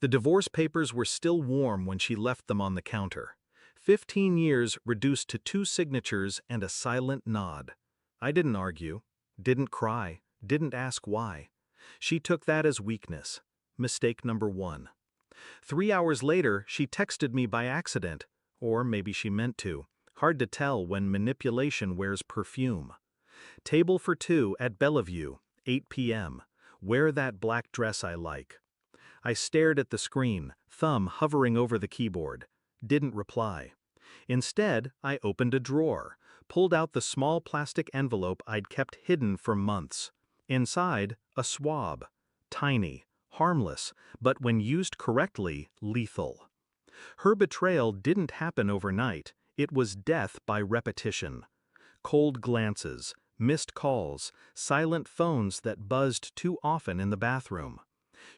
The divorce papers were still warm when she left them on the counter. 15 years reduced to 2 signatures and a silent nod. I didn't argue, didn't cry, didn't ask why. She took that as weakness. Mistake number 1. 3 hours later, she texted me by accident, or maybe she meant to. Hard to tell when manipulation wears perfume. Table for 2 at Bellevue, 8 p.m. Wear that black dress I like. I stared at the screen, thumb hovering over the keyboard. Didn't reply. Instead, I opened a drawer, pulled out the small plastic envelope I'd kept hidden for months. Inside, a swab. Tiny, harmless, but when used correctly, lethal. Her betrayal didn't happen overnight. It was death by repetition. Cold glances, missed calls, silent phones that buzzed too often in the bathroom.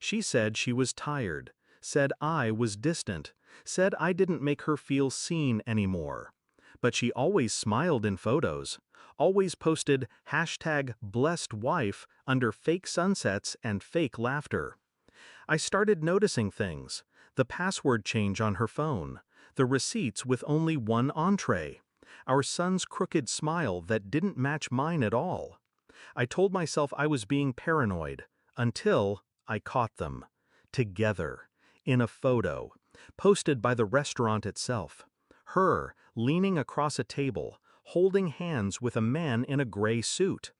She said she was tired, said I was distant, said I didn't make her feel seen anymore. But she always smiled in photos, always posted #blessedwife under fake sunsets and fake laughter. I started noticing things: the password change on her phone, the receipts with only one entree, our son's crooked smile that didn't match mine at all. I told myself I was being paranoid, until I caught them. Together. In a photo. Posted by the restaurant itself. Her, leaning across a table, holding hands with a man in a gray suit.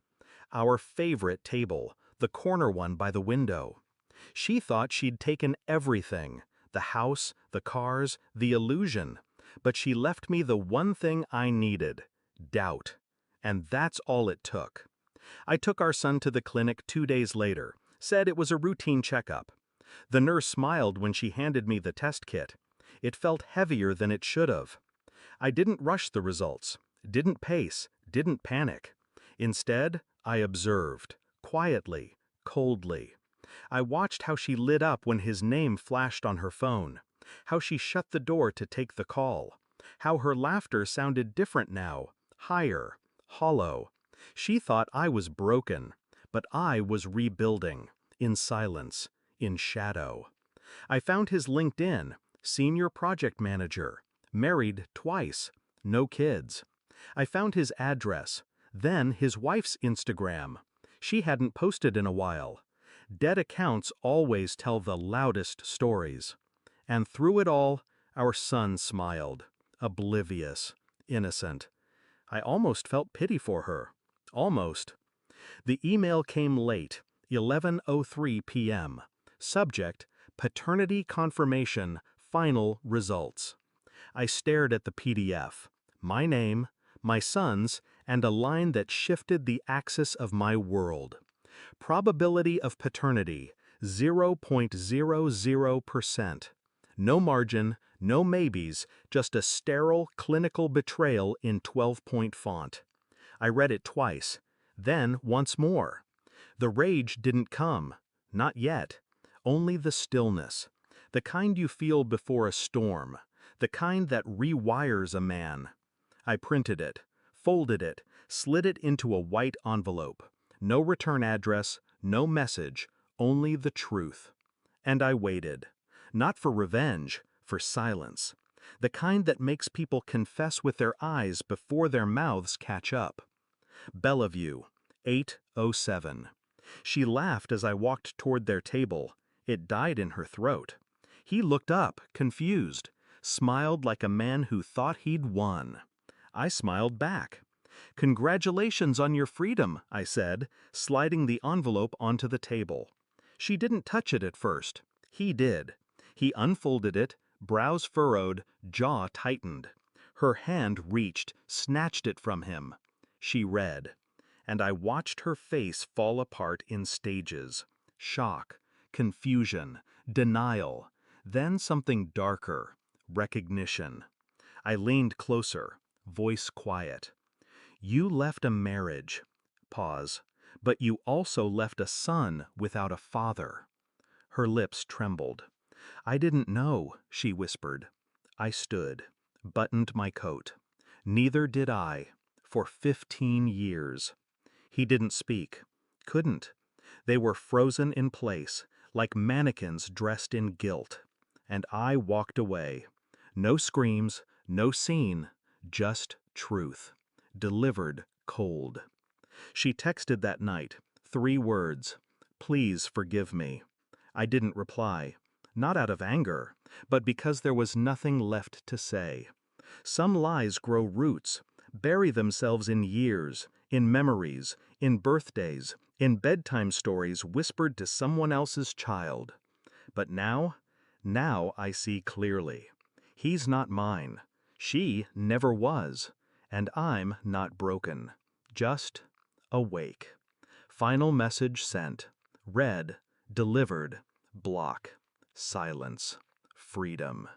Our favorite table, the corner one by the window. She thought she'd taken everything. The house, the cars, the illusion. But she left me the one thing I needed. Doubt. And that's all it took. I took our son to the clinic 2 days later, said it was a routine checkup. The nurse smiled when she handed me the test kit. It felt heavier than it should have. I didn't rush the results, didn't pace, didn't panic. Instead, I observed, quietly, coldly. I watched how she lit up when his name flashed on her phone, how she shut the door to take the call, how her laughter sounded different now, higher, hollow. She thought I was broken, but I was rebuilding, in silence, in shadow. I found his LinkedIn, senior project manager, married twice, no kids. I found his address, then his wife's Instagram. She hadn't posted in a while. Dead accounts always tell the loudest stories. And through it all, our son smiled, oblivious, innocent. I almost felt pity for her. Almost. The email came late, 11:03 p.m. Subject: Paternity Confirmation, Final Results. I stared at the PDF. My name, my son's, and a line that shifted the axis of my world. Probability of paternity, 0.00%. No margin, no maybes, just a sterile clinical betrayal in 12-point font. I read it twice, then once more. The rage didn't come, not yet. Only the stillness, the kind you feel before a storm, the kind that rewires a man. I printed it, folded it, slid it into a white envelope. No return address, no message, only the truth. And I waited. Not for revenge, for silence. The kind that makes people confess with their eyes before their mouths catch up. Bellevue, 8:07. She laughed as I walked toward their table. It died in her throat. He looked up, confused, smiled like a man who thought he'd won. I smiled back. "Congratulations on your freedom," I said, sliding the envelope onto the table. She didn't touch it at first. He did. He unfolded it, brows furrowed, jaw tightened. Her hand reached, snatched it from him. She read. And I watched her face fall apart in stages. Shock, confusion, denial, then something darker, recognition. I leaned closer, voice quiet. "You left a marriage." Pause. "But you also left a son without a father." Her lips trembled. "I didn't know," she whispered. I stood, buttoned my coat. Neither did I, for 15 years. He didn't speak. Couldn't. They were frozen in place, like mannequins dressed in guilt. And I walked away. No screams, no scene, just truth. Delivered cold. She texted that night, 3 words, "Please forgive me." I didn't reply, not out of anger, but because there was nothing left to say. Some lies grow roots, bury themselves in years, in memories, in birthdays, in bedtime stories whispered to someone else's child. But now I see clearly. He's not mine. She never was. And I'm not broken. Just awake. Final message sent. Read. Delivered. Block. Silence. Freedom.